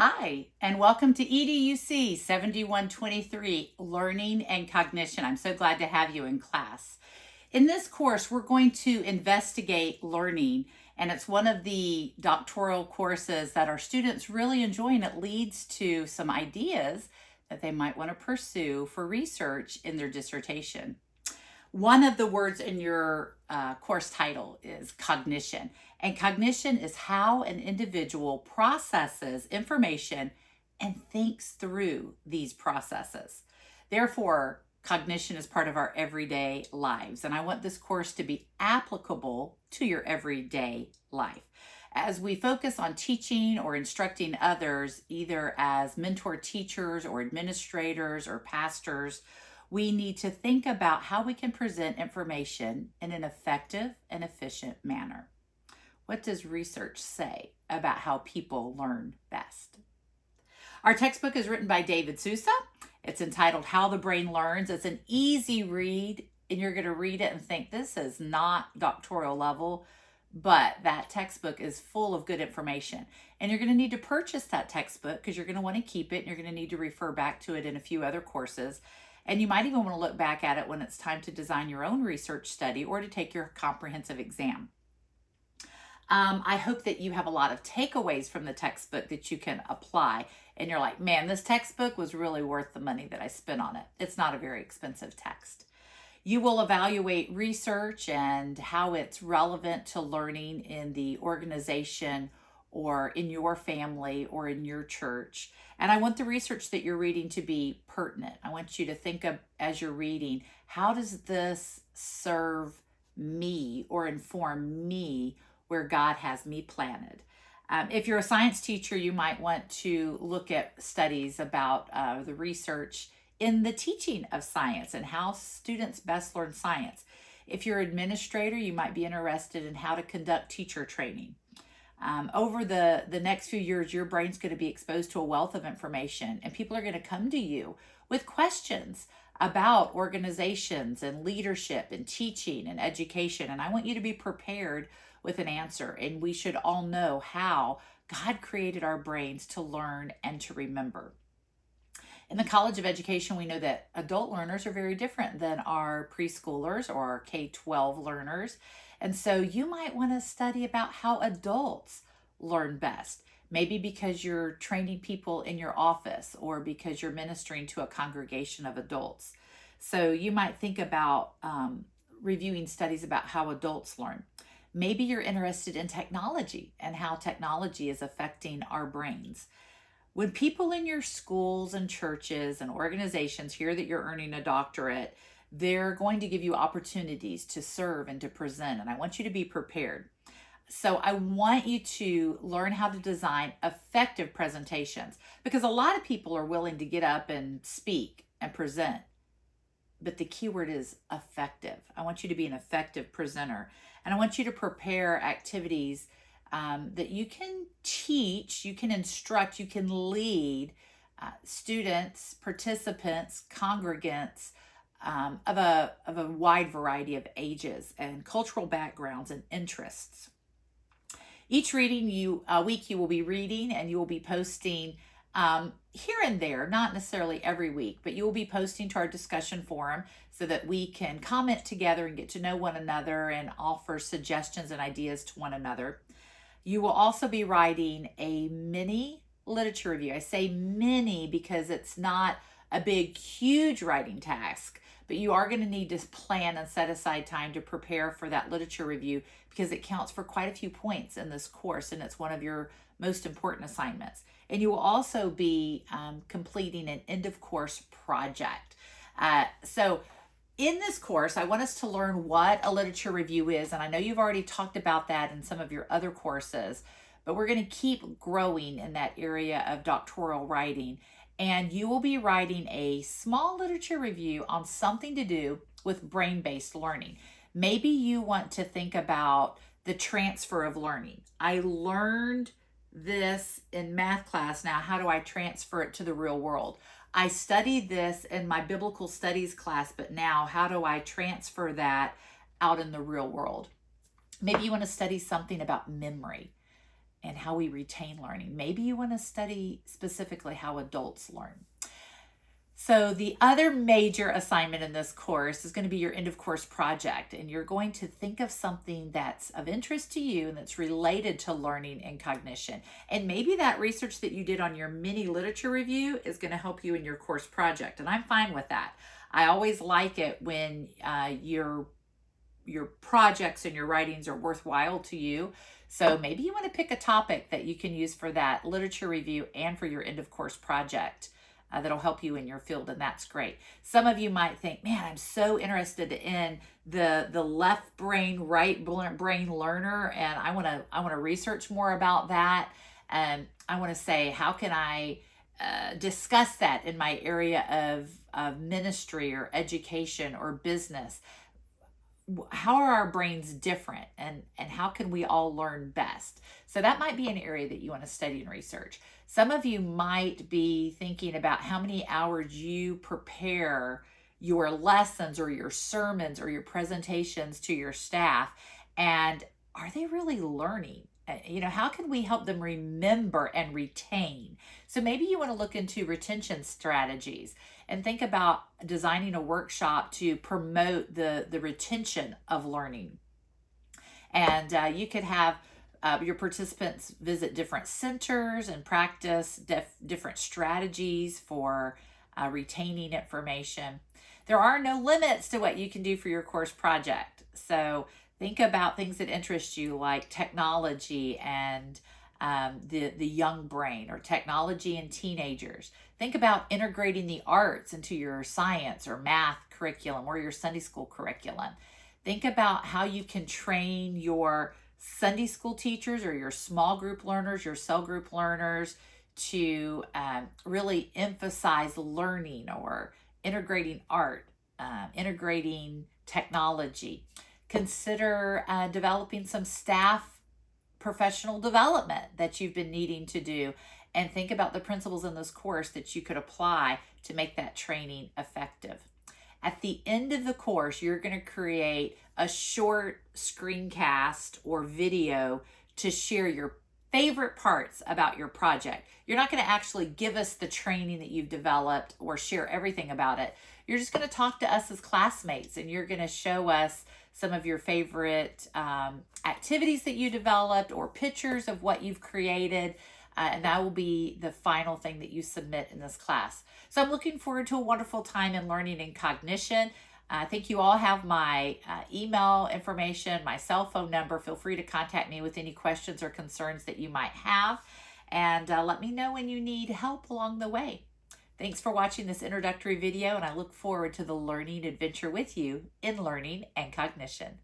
Hi, and welcome to EDUC 7123, Learning and Cognition. I'm so glad to have you in class. In this course, we're going to investigate learning, and it's one of the doctoral courses that our students really enjoy, and it leads to some ideas that they might want to pursue for research in their dissertation. One of the words in your course title is cognition. And cognition is how an individual processes information and thinks through these processes. Therefore, cognition is part of our everyday lives. And I want this course to be applicable to your everyday life. As we focus on teaching or instructing others, either as mentor teachers or administrators or pastors, we need to think about how we can present information in an effective and efficient manner. What does research say about how people learn best? Our textbook is written by David Sousa. It's entitled How the Brain Learns. It's an easy read, and you're going to read it and think this is not doctoral level, but that textbook is full of good information. And you're going to need to purchase that textbook because you're going to want to keep it, and you're going to need to refer back to it in a few other courses. And you might even want to look back at it when it's time to design your own research study or to take your comprehensive exam. I hope that you have a lot of takeaways from the textbook that you can apply. And you're like, man, this textbook was really worth the money that I spent on it. It's not a very expensive text. You will evaluate research and how it's relevant to learning in the organization or in your family or in your church. And I want the research that you're reading to be pertinent. I want you to think of, as you're reading, how does this serve me or inform me where God has me planted? If you're a science teacher, you might want to look at studies about the research in the teaching of science and how students best learn science. If you're an administrator, you might be interested in how to conduct teacher training. Over the next few years, your brain's going to be exposed to a wealth of information, and people are going to come to you with questions about organizations and leadership and teaching and education. And I want you to be prepared with an answer. And we should all know how God created our brains to learn and to remember. In the College of Education, we know that adult learners are very different than our preschoolers or our K-12 learners. And so you might want to study about how adults learn best. Maybe because you're training people in your office or because you're ministering to a congregation of adults. So you might think about reviewing studies about how adults learn. Maybe you're interested in technology and how technology is affecting our brains. When people in your schools and churches and organizations hear that you're earning a doctorate, they're going to give you opportunities to serve and to present. And I want you to be prepared. So I want you to learn how to design effective presentations, because a lot of people are willing to get up and speak and present. But the key word is effective. I want you to be an effective presenter. And I want you to prepare activities that you can teach, you can instruct, you can lead students, participants, congregants of a wide variety of ages and cultural backgrounds and interests. Each week you will be reading, and you will be posting here and there, not necessarily every week, but you will be posting to our discussion forum so that we can comment together and get to know one another and offer suggestions and ideas to one another. You will also be writing a mini literature review. I say mini because it's not a big, huge writing task, but you are going to need to plan and set aside time to prepare for that literature review because it counts for quite a few points in this course, and it's one of your most important assignments. And you will also be completing an end of course project. So in this course, I want us to learn what a literature review is. And I know you've already talked about that in some of your other courses, but we're going to keep growing in that area of doctoral writing. And you will be writing a small literature review on something to do with brain-based learning. Maybe you want to think about the transfer of learning. I learned this in math class. Now, how do I transfer it to the real world? I studied this in my biblical studies class, but now how do I transfer that out in the real world? Maybe you want to study something about memory. and how we retain learning. Maybe you want to study specifically how adults learn. So the other major assignment in this course is going to be your end of course project, and you're going to think of something that's of interest to you and that's related to learning and cognition. And maybe that research that you did on your mini literature review is going to help you in your course project, and I'm fine with that. I always like it when your projects and your writings are worthwhile to you. So maybe you want to pick a topic that you can use for that literature review and for your end of course project. That'll help you in your field, and that's great. Some of you might think, man, I'm so interested in the left brain, right brain learner, and I want to research more about that. And I want to say, how can I discuss that in my area of ministry or education or business? How are our brains different, and how can we all learn best? So that might be an area that you want to study and research. Some of you might be thinking about how many hours you prepare your lessons or your sermons or your presentations to your staff, and are they really learning? How can we help them remember and retain? So maybe you want to look into retention strategies and think about designing a workshop to promote the retention of learning. And you could have your participants visit different centers and practice different strategies for retaining information. There are no limits to what you can do for your course project. So think about things that interest you, like technology and the young brain, or technology and teenagers. Think about integrating the arts into your science or math curriculum or your Sunday school curriculum. Think about how you can train your Sunday school teachers or your small group learners, your cell group learners, to really emphasize learning or integrating art, integrating technology. Consider developing some staff professional development that you've been needing to do, and think about the principles in this course that you could apply to make that training effective. At the end of the course, you're going to create a short screencast or video to share your favorite parts about your project. You're not going to actually give us the training that you've developed or share everything about it. You're just going to talk to us as classmates, and you're going to show us some of your favorite activities that you developed or pictures of what you've created. And that will be the final thing that you submit in this class. So I'm looking forward to a wonderful time in learning and cognition. I think you all have my email information, my cell phone number. Feel free to contact me with any questions or concerns that you might have. And let me know when you need help along the way. Thanks for watching this introductory video, and I look forward to the learning adventure with you in learning and cognition.